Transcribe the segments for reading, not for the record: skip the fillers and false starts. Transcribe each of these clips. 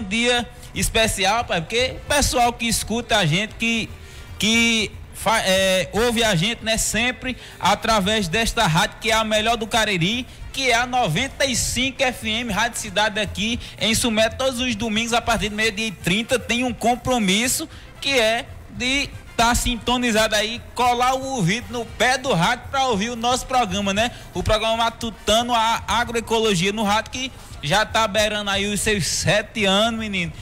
dia especial, pai, porque o pessoal que escuta a gente, que ouve a gente, né, sempre através desta rádio que é a melhor do Cariri, que é a 95 FM, Rádio Cidade aqui em Sumé, todos os domingos a partir de 12h30 tem um compromisso que é de estar sintonizado aí, colar o ouvido no pé do rádio para ouvir o nosso programa, né? O programa matutano, a agroecologia no rádio, que já tá beirando aí os seus 7 anos, menino,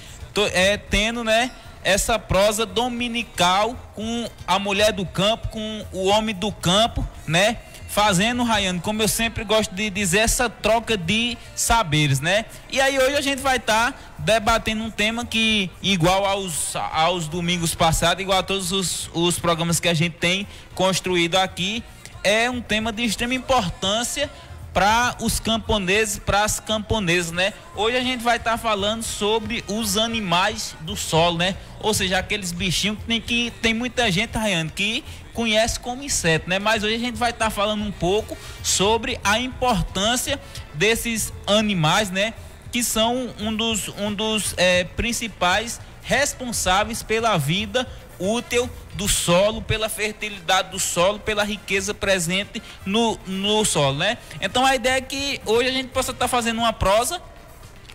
tendo, né, essa prosa dominical com a mulher do campo, com o homem do campo, né? Fazendo, Rayane, como eu sempre gosto de dizer, essa troca de saberes, né? E aí hoje a gente vai estar debatendo um tema que, igual aos domingos passados, igual a todos os programas que a gente tem construído aqui, é um tema de extrema importância para os camponeses, para as camponesas, né? Hoje a gente vai estar falando sobre os animais do solo, né? Ou seja, aqueles bichinhos que tem muita gente, Rayane, que conhece como inseto, né? Mas hoje a gente vai estar falando um pouco sobre a importância desses animais, né? Que são um dos principais responsáveis pela vida útil do solo, pela fertilidade do solo, pela riqueza presente no solo, né? Então a ideia é que hoje a gente possa estar fazendo uma prosa,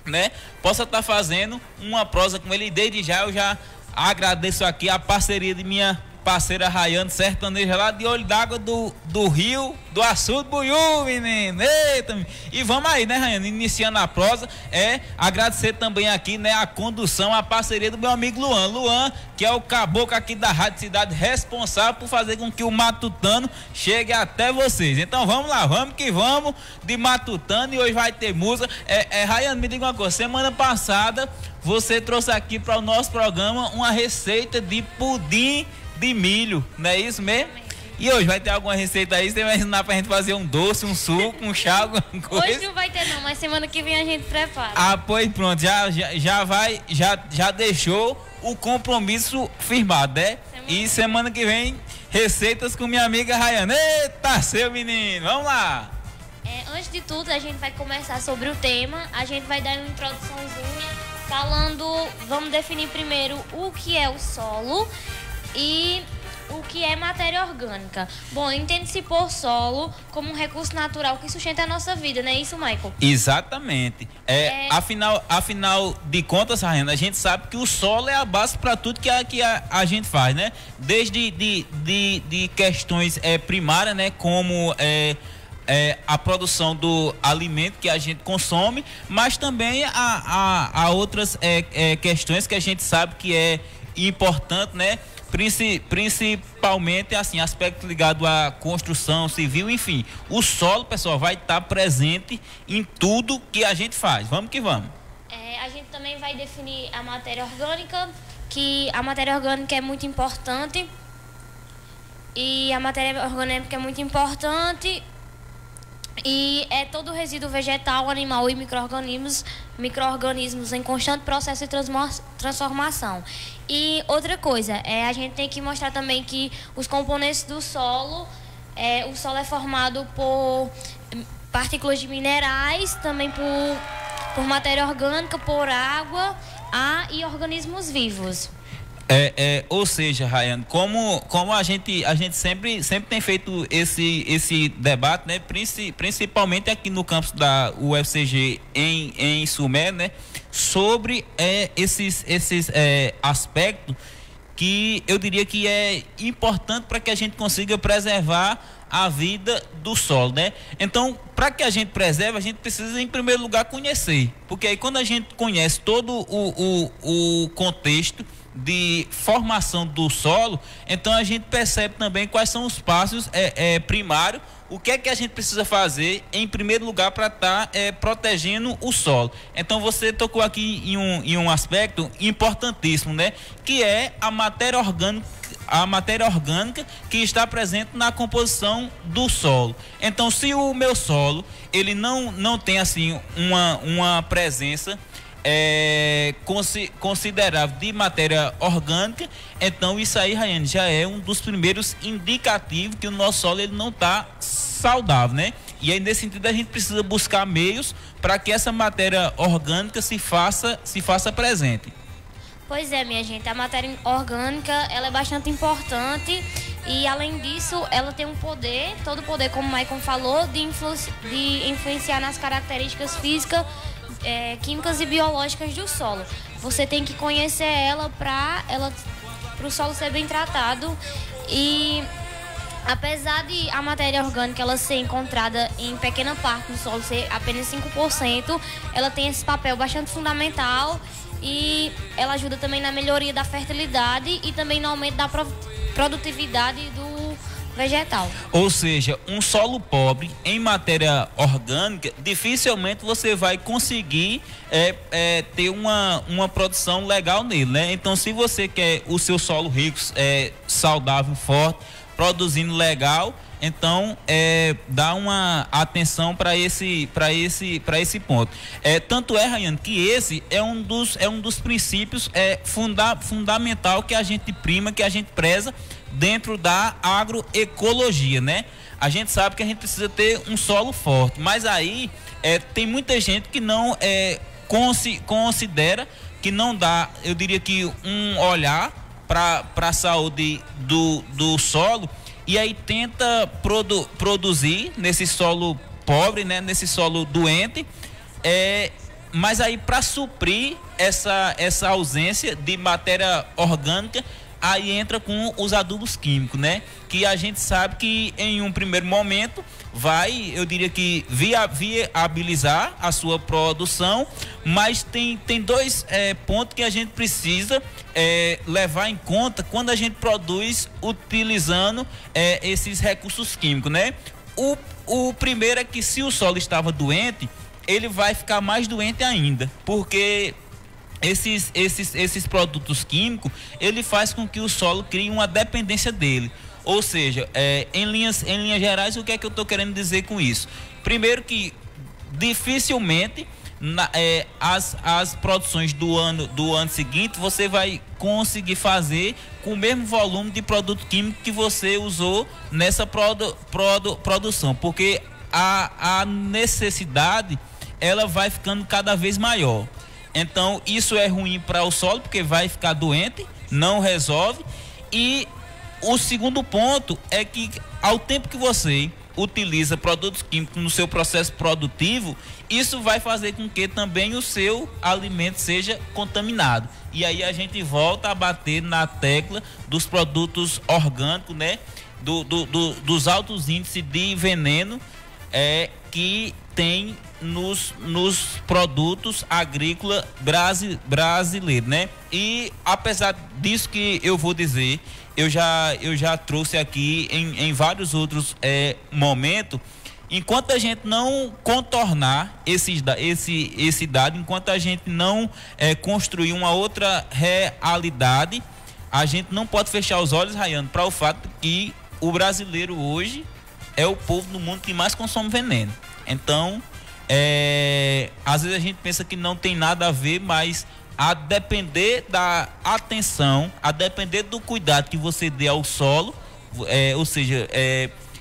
né? Possa estar fazendo uma prosa com ele. Desde já eu já agradeço aqui a parceria de minha parceira Rayane, sertaneja lá de Olho d'Água do Rio do Açude Buiú, menino. Eita, menino. E vamos aí, né, Rayane? Iniciando a prosa, agradecer também aqui, né, a condução, a parceria do meu amigo Luan, que é o caboclo aqui da Rádio Cidade, responsável por fazer com que o matutano chegue até vocês. Então vamos lá, vamos que vamos de matutano, e hoje vai ter música. Rayane, me diga uma coisa, semana passada você trouxe aqui para o nosso programa uma receita de pudim de milho, não é isso mesmo? E hoje vai ter alguma receita aí? Você vai ensinar pra gente fazer um doce, um suco, um chá, alguma coisa? Hoje não vai ter não, mas semana que vem a gente prepara. Ah, pois pronto, já deixou o compromisso firmado, né? E semana que vem, receitas com minha amiga Rayane. Eita, seu menino, vamos lá! Antes de tudo, a gente vai começar sobre o tema, a gente vai dar uma introduçãozinha falando, vamos definir primeiro o que é o solo e o que é matéria orgânica. Bom, entende-se por solo como um recurso natural que sustenta a nossa vida, não é isso, Michael? Exatamente. Afinal de contas, Rayane, a gente sabe que o solo é a base para tudo que a gente faz, né? Desde de questões primárias, né? Como a produção do alimento que a gente consome, mas também há outras questões que a gente sabe que é importante, né? Principalmente assim, aspecto ligado à construção civil, enfim. O solo, pessoal, vai estar presente em tudo que a gente faz. Vamos que vamos. A gente também vai definir a matéria orgânica, que a matéria orgânica é muito importante. E a matéria orgânica é muito importante. E é todo o resíduo vegetal, animal e micro-organismos em constante processo de transformação. E outra coisa, a gente tem que mostrar também que os componentes do solo, o solo é formado por partículas de minerais, também por matéria orgânica, por água, ar e organismos vivos. Ou seja, Rayane, como a gente sempre tem feito esse debate, né? Principalmente aqui no campus da UFCG em Sumé, né? Sobre esses aspectos que eu diria que é importante para que a gente consiga preservar a vida do solo, né? Então, para que a gente preserve, a gente precisa em primeiro lugar conhecer, porque aí quando a gente conhece todo o contexto de formação do solo, então a gente percebe também quais são os passos primários, o que é que a gente precisa fazer em primeiro lugar para estar protegendo o solo. Então você tocou aqui em um aspecto importantíssimo, né? Que é a matéria orgânica que está presente na composição do solo. Então, se o meu solo ele não tem assim uma presença considerável de matéria orgânica, então isso aí, Rayane, já é um dos primeiros indicativos que o nosso solo ele não está saudável, né? E aí, nesse sentido, a gente precisa buscar meios para que essa matéria orgânica se faça presente. Pois é, minha gente, a matéria orgânica, ela é bastante importante e, além disso, ela tem um poder, todo o poder, como o Maicon falou, de influenciar nas características físicas, químicas e biológicas do solo. Você tem que conhecer ela para o solo ser bem tratado. E apesar de a matéria orgânica ela ser encontrada em pequena parte no solo, ser apenas 5%, ela tem esse papel bastante fundamental e ela ajuda também na melhoria da fertilidade e também no aumento da produtividade do vegetal. Ou seja, um solo pobre em matéria orgânica, dificilmente você vai conseguir ter uma produção legal nele, né? Então, se você quer o seu solo rico, saudável, forte, produzindo legal, então dá uma atenção para esse ponto. Tanto é, Rayane, que esse é um dos princípios fundamental que a gente prima, que a gente preza dentro da agroecologia, né? A gente sabe que a gente precisa ter um solo forte, mas aí tem muita gente que não considera, que não dá, eu diria que um olhar para a saúde do solo, e aí tenta produzir nesse solo pobre, né, nesse solo doente, mas aí para suprir essa ausência de matéria orgânica, aí entra com os adubos químicos, né? Que a gente sabe que em um primeiro momento vai, eu diria que viabilizar a sua produção, mas tem dois pontos que a gente precisa levar em conta quando a gente produz utilizando esses recursos químicos, né? O primeiro é que, se o solo estava doente, ele vai ficar mais doente ainda, porque esses produtos químicos, ele faz com que o solo crie uma dependência dele. Ou seja, em linhas gerais, o que é que eu estou querendo dizer com isso? Primeiro, que dificilmente as produções do ano seguinte você vai conseguir fazer com o mesmo volume de produto químico que você usou nessa produção, porque a necessidade ela vai ficando cada vez maior. Então, isso é ruim para o solo, porque vai ficar doente, não resolve. E o segundo ponto é que, ao tempo que você utiliza produtos químicos no seu processo produtivo, isso vai fazer com que também o seu alimento seja contaminado. E aí a gente volta a bater na tecla dos produtos orgânicos, né? Dos altos índices de veneno que tem nos produtos agrícolas brasileiros, né? E apesar disso que eu vou dizer, eu já trouxe aqui em vários outros momentos, enquanto a gente não contornar esse dado, enquanto a gente não construir uma outra realidade, a gente não pode fechar os olhos, Rayane, para o fato que o brasileiro hoje é o povo do mundo que mais consome veneno. Então, às vezes a gente pensa que não tem nada a ver, mas a depender da atenção, a depender do cuidado que você dê ao solo, ou seja,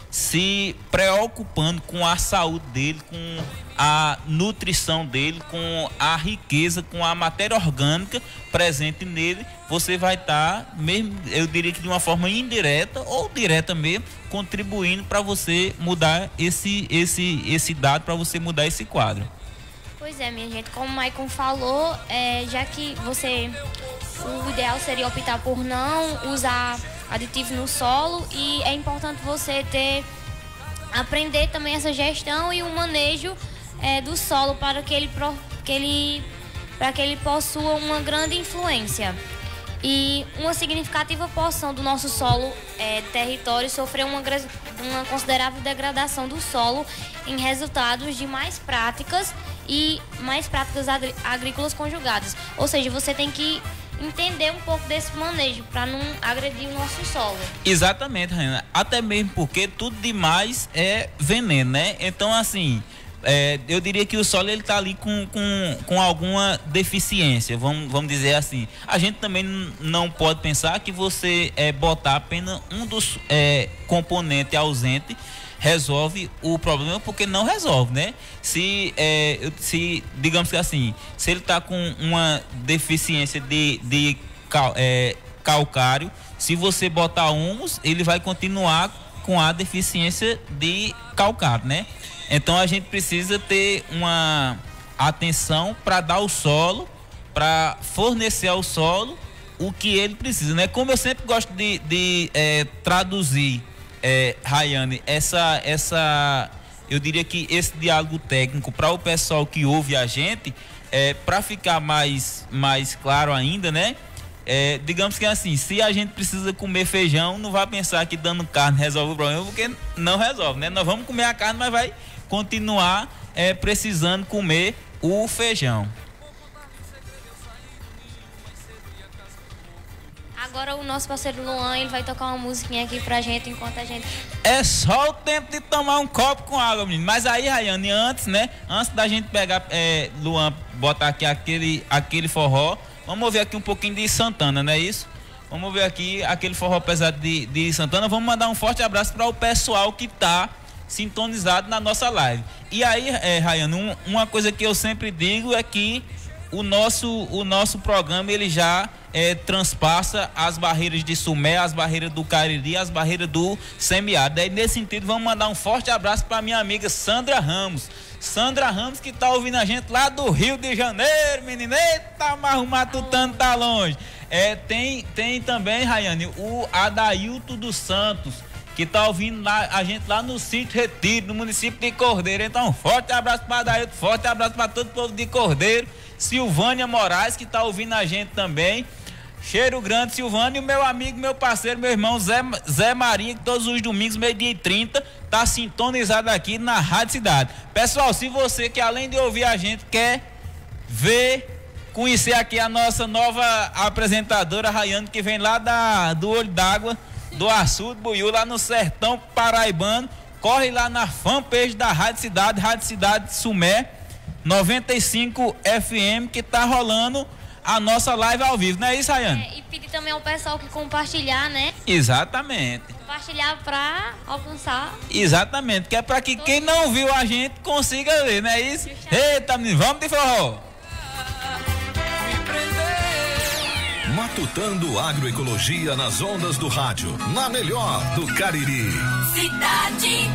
se preocupando com a saúde dele, com a nutrição dele, com a riqueza, com a matéria orgânica presente nele, você vai estar, mesmo, eu diria que de uma forma indireta ou direta mesmo, contribuindo para você mudar esse dado, para você mudar esse quadro. Pois é, minha gente, como o Maicon falou, já que o ideal seria optar por não usar aditivo no solo, e é importante você aprender também essa gestão e o manejo do solo para que ele possua uma grande influência. E uma significativa porção do nosso solo território sofreu uma considerável degradação do solo em resultados de mais práticas agrícolas conjugadas. Ou seja, você tem que entender um pouco desse manejo para não agredir o nosso solo. Exatamente, Raina. Até mesmo porque tudo demais é veneno, né? Então, assim, eu diria que o solo ele tá ali com alguma deficiência, vamos dizer assim. A gente também não pode pensar que você botar apenas um dos componentes ausente resolve o problema, porque não resolve, né? Se digamos que assim, se ele está com uma deficiência de calcário, se você botar humus, ele vai continuar com a deficiência de calcário, né? Então a gente precisa ter uma atenção para dar ao solo, para fornecer ao solo o que ele precisa, né? Como eu sempre gosto de traduzir, Rayane, eu diria que esse diálogo técnico para o pessoal que ouve a gente, para ficar mais claro ainda, né? Digamos que assim, se a gente precisa comer feijão, não vai pensar que dando carne resolve o problema, porque não resolve, né? Nós vamos comer a carne, mas vai continuar precisando comer o feijão. Agora o nosso parceiro Luan, ele vai tocar uma musiquinha aqui pra gente enquanto a gente... É só o tempo de tomar um copo com água, menino. Mas aí, Rayane, antes, né? Antes da gente pegar, Luan, botar aqui aquele forró, vamos ouvir aqui um pouquinho de Santana, não é isso? Vamos ouvir aqui aquele forró pesado de Santana. Vamos mandar um forte abraço para o pessoal que tá sintonizado na nossa live. E aí, Rayane, uma coisa que eu sempre digo é que o nosso programa, ele já transpassa as barreiras de Sumé, as barreiras do Cariri, as barreiras do semiárido. Aí, nesse sentido, vamos mandar um forte abraço para minha amiga Sandra Ramos. Sandra Ramos, que tá ouvindo a gente lá do Rio de Janeiro, menina. Eita, mas o Matutano tá longe. Tem também, Rayane, o Adailto dos Santos, que tá ouvindo a gente lá no Sítio Retiro, no município de Cordeiro. Então, forte abraço para Adailto, forte abraço para todo o povo de Cordeiro. Silvânia Moraes, que tá ouvindo a gente também. Cheiro grande, Silvânia. E o meu amigo, meu parceiro, meu irmão Zé Maria, que todos os domingos, 12h30, tá sintonizado aqui na Rádio Cidade. Pessoal, se você que além de ouvir a gente quer conhecer aqui a nossa nova apresentadora, Rayane, que vem lá do Olho d'Água, do Açude Buiú, lá no sertão paraibano, corre lá na fanpage da Rádio Cidade Sumé 95 FM, que tá rolando a nossa live ao vivo, não é isso, Rayane? E pedir também ao pessoal que compartilhar, né? Exatamente. Compartilhar pra alcançar. Exatamente, que é pra que quem não viu a gente consiga ver, não é isso? Eita, menino, vamos de forró. Matutando agroecologia nas ondas do rádio, na melhor do Cariri. Cidade.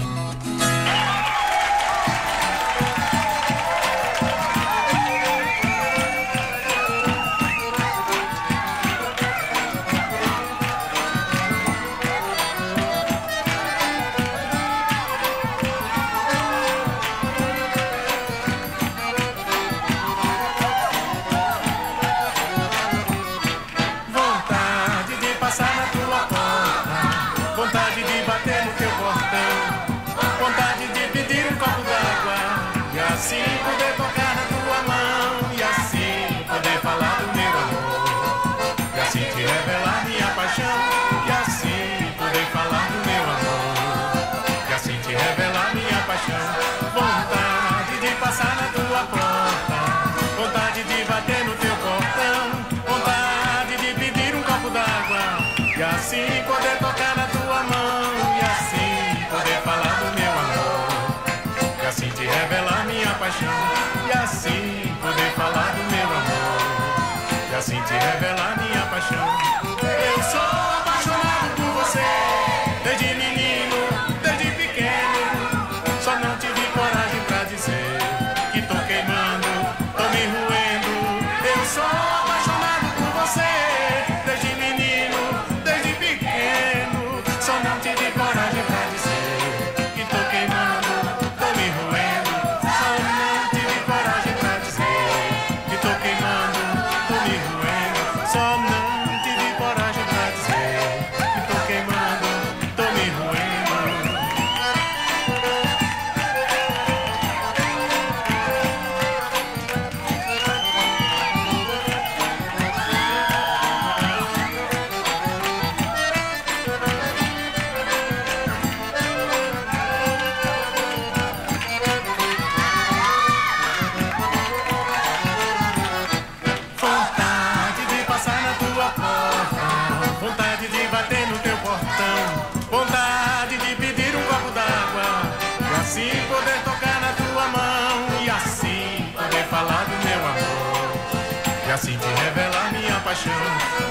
E assim poder falar do meu amor, e assim te revelar minha paixão. Eu sou apaixonado por você, desde menino, desde pequeno. Só não tive coragem pra dizer que tô queimando, tô me roendo. Eu sou apaixonado por você, desde menino, desde pequeno. Só não tive coragem pra dizer que tô queimando, tô me roendo. Só não tive coragem pra dizer.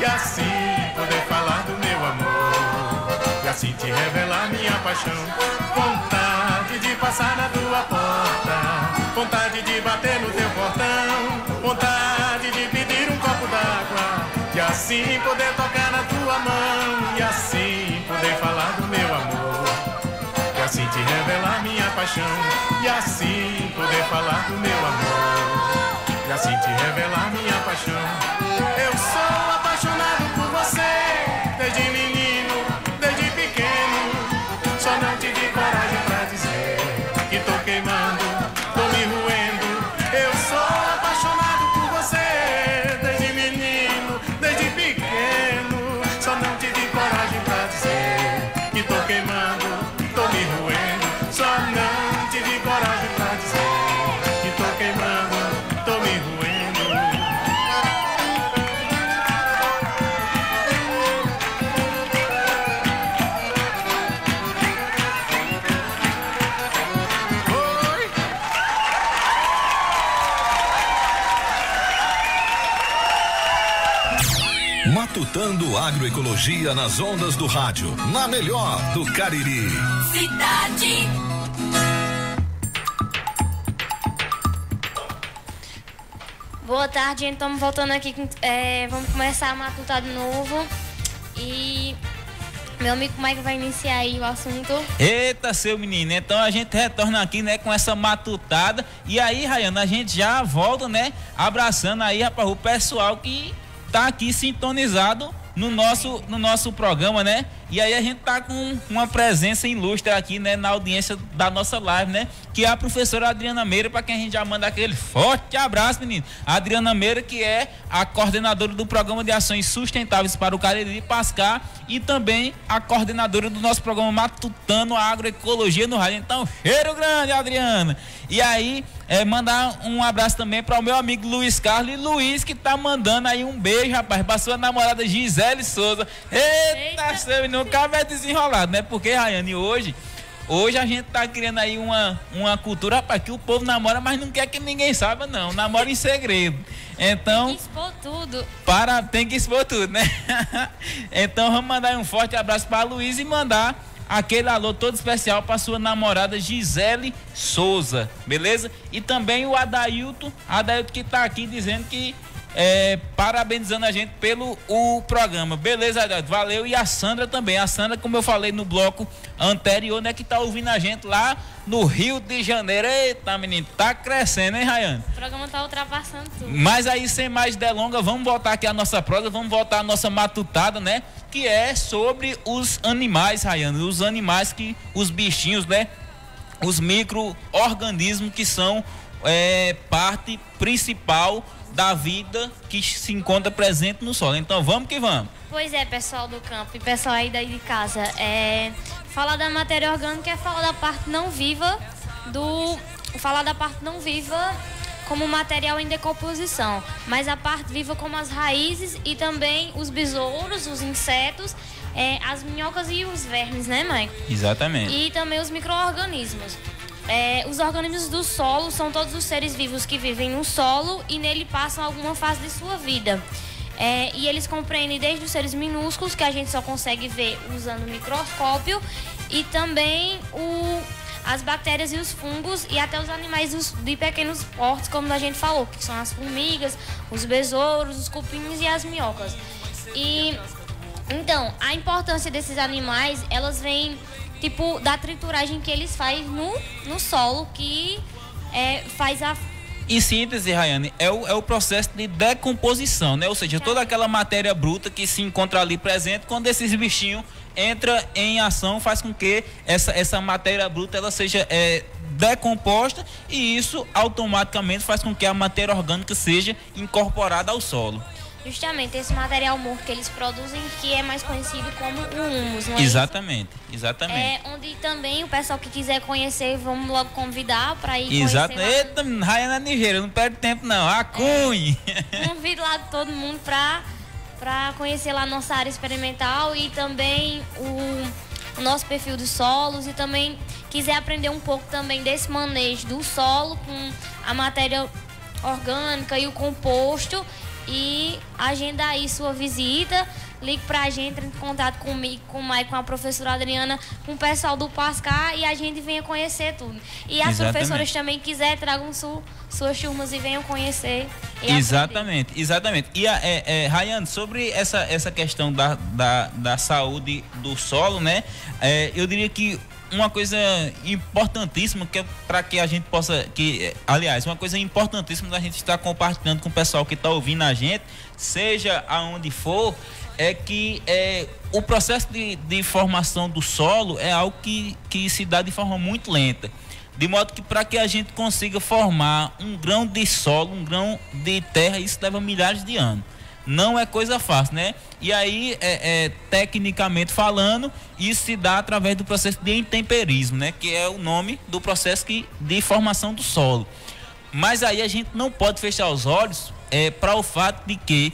e assim poder falar do meu amor, e assim te revelar minha paixão. Vontade de passar na tua porta, vontade de bater no teu portão, vontade de pedir um copo d'água, e assim poder tocar na tua mão, e assim poder falar do meu amor, e assim te revelar minha paixão, e assim poder falar do meu amor, e assim te revelar minha paixão. Eu sou apaixonado por você, desde menino, desde pequeno, só não tive coragem pra dizer que tô queimando, tô me roendo. Eu sou apaixonado por você, desde menino, desde pequeno, só não tive coragem pra dizer que tô queimando, tô me roendo. Só não tive coragem pra dizer que tô queimando, tô me roendo. Matutando Agroecologia nas ondas do rádio, na melhor do Cariri. Cidade. Boa tarde, gente. Estamos voltando aqui. Vamos começar a matutar de novo. E meu amigo Mike vai iniciar aí o assunto. Eita, seu menino. Então a gente retorna aqui, né, com essa matutada. E aí, Rayana, a gente já volta, né, abraçando aí, rapaz, o pessoal que tá aqui sintonizado no nosso programa, né? E aí a gente tá com uma presença ilustre aqui, né, na audiência da nossa live, né? Que é a professora Adriana Meira, para quem a gente já manda aquele forte abraço, menino. A Adriana Meira, que é a coordenadora do Programa de Ações Sustentáveis para o Cariri Pascar e também a coordenadora do nosso programa Matutando a Agroecologia no Rádio. Então, cheiro grande, Adriana. E aí, mandar um abraço também para o meu amigo Luiz Carlos e Luiz, que tá mandando aí um beijo, rapaz, para sua namorada Gisele Souza. Eita, seu menino, o cara é desenrolado, né? Porque, Rayane, hoje a gente tá criando aí uma cultura, rapaz, que o povo namora, mas não quer que ninguém saiba, não. Namora em segredo. Então, Tem que expor tudo. tem que expor tudo, né? Então, vamos mandar um forte abraço para Luiz e mandar aquele alô todo especial para sua namorada Gisele Souza, beleza? E também o Adailton que tá aqui dizendo que parabenizando a gente pelo programa, beleza, Adailton? Valeu. E a Sandra também, como eu falei no bloco anterior, né, que tá ouvindo a gente lá no Rio de Janeiro. Eita, menino, tá crescendo, hein, Rayane? O programa tá ultrapassando tudo. Mas aí, sem mais delongas, vamos voltar aqui a nossa prosa, vamos voltar a nossa matutada, né? Que é sobre os animais, Rayane, os animais os bichinhos, né? Os micro-organismos que são parte principal da vida que se encontra presente no solo. Então vamos que vamos. Pois é, pessoal do campo e pessoal aí daí de casa, falar da matéria orgânica é falar da parte não viva como material em decomposição, mas a parte viva como as raízes e também os besouros, os insetos, as minhocas e os vermes, né, Mãe? Exatamente. E também os micro-organismos. Os organismos do solo são todos os seres vivos que vivem no solo e nele passam alguma fase de sua vida. E eles compreendem desde os seres minúsculos, que a gente só consegue ver usando o microscópio, e também as bactérias e os fungos, e até os animais de pequenos portes, como a gente falou, que são as formigas, os besouros, os cupins e as minhocas. Então, a importância desses animais, elas vêm da trituragem que eles fazem no solo, que faz a... Em síntese, Rayane, é o processo de decomposição, né? Ou seja, toda aquela matéria bruta que se encontra ali presente, quando esses bichinhos entram em ação, faz com que essa matéria bruta ela seja decomposta, e isso automaticamente faz com que a matéria orgânica seja incorporada ao solo. Justamente esse material morto que eles produzem, que é mais conhecido como o humus, não é? Exatamente. Onde também o pessoal que quiser conhecer, vamos logo convidar para ir Exato. conhecer. Eita, raia na Nigéria, não perde tempo não, Acunhe. Convido lá todo mundo para conhecer lá a nossa área experimental e também o nosso perfil dos solos, e também quiser aprender um pouco também desse manejo do solo com a matéria orgânica e o composto. e agenda aí sua visita. Ligue pra gente, entre em contato comigo, com o Maicon, com a professora Adriana, com o pessoal do Pascar, e a gente venha conhecer tudo. E as professoras também quiserem, tragam suas turmas e venham conhecer. E exatamente. E, Rayane, sobre essa questão da saúde do solo, né? Eu diria que uma coisa importantíssima que é para que a gente possa, uma coisa importantíssima da gente estar compartilhando com o pessoal que está ouvindo a gente, seja aonde for, é que o processo de formação do solo é algo que se dá de forma muito lenta. De modo que para que a gente consiga formar um grão de solo, um grão de terra, isso leva milhares de anos. Não é coisa fácil, né? E aí, tecnicamente falando, isso se dá através do processo de intemperismo, né? Que é o nome do processo de formação do solo. Mas aí a gente não pode fechar os olhos para o fato de que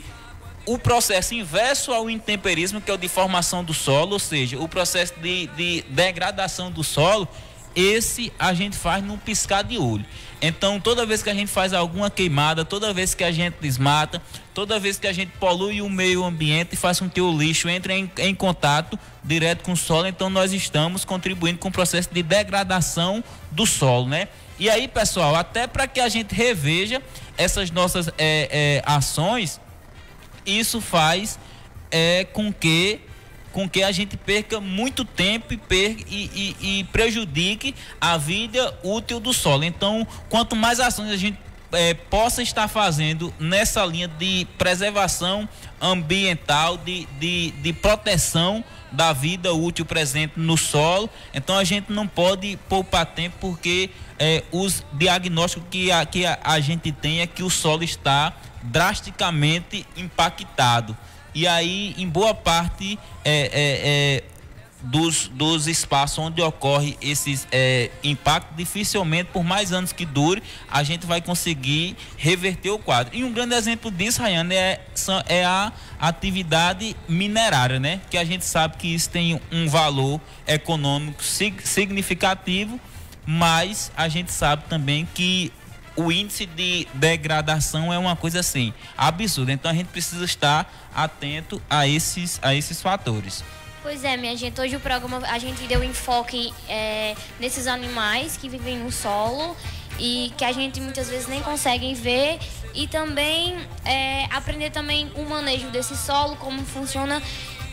o processo inverso ao intemperismo, que é o de formação do solo, ou seja, o processo de degradação do solo, esse a gente faz num piscar de olho. Então, toda vez que a gente faz alguma queimada, toda vez que a gente desmata, toda vez que a gente polui o meio ambiente e faz com que o lixo entre em contato direto com o solo, então nós estamos contribuindo com o processo de degradação do solo, né? E aí, pessoal, até para que a gente reveja essas nossas ações, isso faz com que a gente perca muito tempo e prejudique a vida útil do solo. Então, quanto mais ações a gente possa estar fazendo nessa linha de preservação ambiental, de proteção da vida útil presente no solo, então a gente não pode poupar tempo, porque os diagnósticos que a gente tem é que o solo está drasticamente impactado. E aí, em boa parte dos espaços onde ocorre esses impactos, dificilmente, por mais anos que dure, a gente vai conseguir reverter o quadro. E um grande exemplo disso, Rayane, é a atividade minerária, né? Que a gente sabe que isso tem um valor econômico significativo, mas a gente sabe também que o índice de degradação é uma coisa assim absurda. Então a gente precisa estar atento a esses fatores. Pois é, minha gente, hoje o programa a gente deu enfoque nesses animais que vivem no solo e que a gente muitas vezes nem consegue ver, e também aprender também o manejo desse solo, como funciona,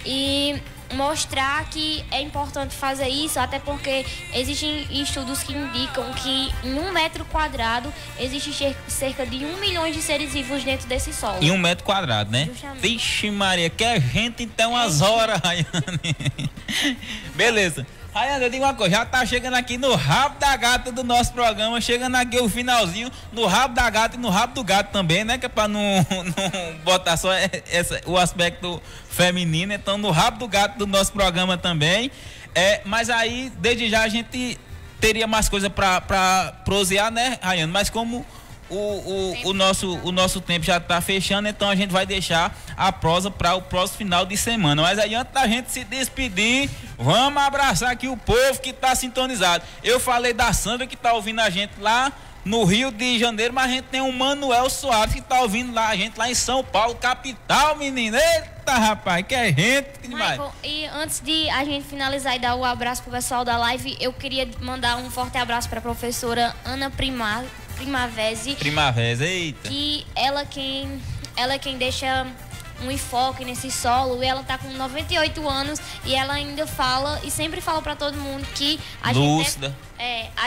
e mostrar que é importante fazer isso, até porque existem estudos que indicam que em 1 metro quadrado existe cerca de 1 milhão de seres vivos dentro desse solo. Em 1 metro quadrado, né? Justamente. Vixe Maria, que é gente então as horas, Rayane. Beleza. Rayane, eu digo uma coisa, já tá chegando aqui no rabo da gata do nosso programa, chegando aqui o finalzinho, no rabo da gata e no rabo do gato também, né? Que é pra não botar só o aspecto feminino, então no rabo do gato do nosso programa também. Mas aí, desde já, a gente teria mais coisa pra prosear, né, Rayane? Mas como o nosso tempo já está fechando, então a gente vai deixar a prosa para o próximo final de semana. Mas aí, antes da gente se despedir, vamos abraçar aqui o povo que está sintonizado. Eu falei da Sandra, que está ouvindo a gente lá no Rio de Janeiro, mas a gente tem o Manuel Soares, que está ouvindo lá a gente lá em São Paulo, capital, menino. Eita, rapaz, que é gente, que demais. Michael, e antes de a gente finalizar e dar o abraço pro pessoal da live, eu queria mandar um forte abraço para a professora Ana Primavesi, eita. Que ela é quem deixa um enfoque nesse solo, e ela tá com 98 anos e ela ainda fala e sempre fala para todo mundo que a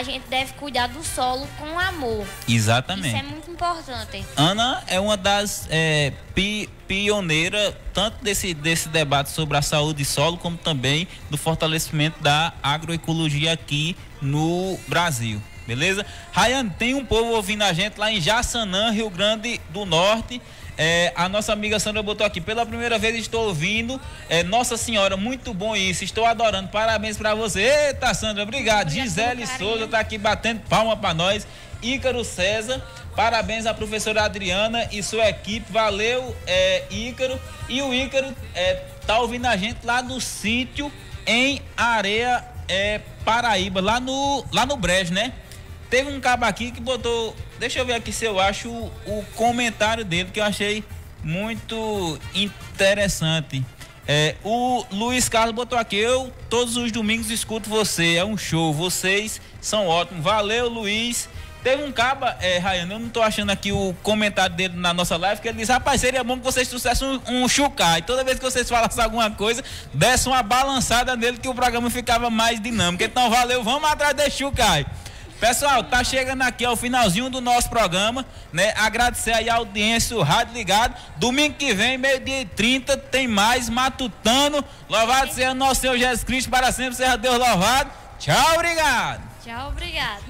gente deve cuidar do solo com amor. Exatamente. Isso é muito importante. Ana é uma das pioneiras tanto desse debate sobre a saúde do solo, como também do fortalecimento da agroecologia aqui no Brasil. Beleza? Rayane, tem um povo ouvindo a gente lá em Jaçanã, Rio Grande do Norte. A nossa amiga Sandra botou aqui: pela primeira vez estou ouvindo. Nossa Senhora, muito bom isso, estou adorando, parabéns pra você. Eita, Sandra, obrigado. Gisele Souza tá aqui batendo palma pra nós. Ícaro César, parabéns à professora Adriana e sua equipe, valeu, Ícaro. E o Ícaro tá ouvindo a gente lá do sítio em Areia, Paraíba, lá no Brejo, né? Teve um cabo aqui que botou, deixa eu ver aqui se eu acho o comentário dele, que eu achei muito interessante. O Luiz Carlos botou aqui, eu todos os domingos escuto você, é um show, vocês são ótimos. Valeu, Luiz. Teve um caba, Rayane, eu não tô achando aqui o comentário dele na nossa live, que ele disse, rapaz, seria bom que vocês trouxessem um chucai. Toda vez que vocês falassem alguma coisa, desse uma balançada nele que o programa ficava mais dinâmico. Então, valeu, vamos atrás desse chucai. Pessoal, tá chegando aqui ao finalzinho do nosso programa, né? Agradecer aí a audiência, o Rádio Ligado. Domingo que vem, 12h30, tem mais Matutano. Louvado seja nosso Senhor Jesus Cristo, para sempre seja Deus louvado. Tchau, obrigado. Tchau, obrigado.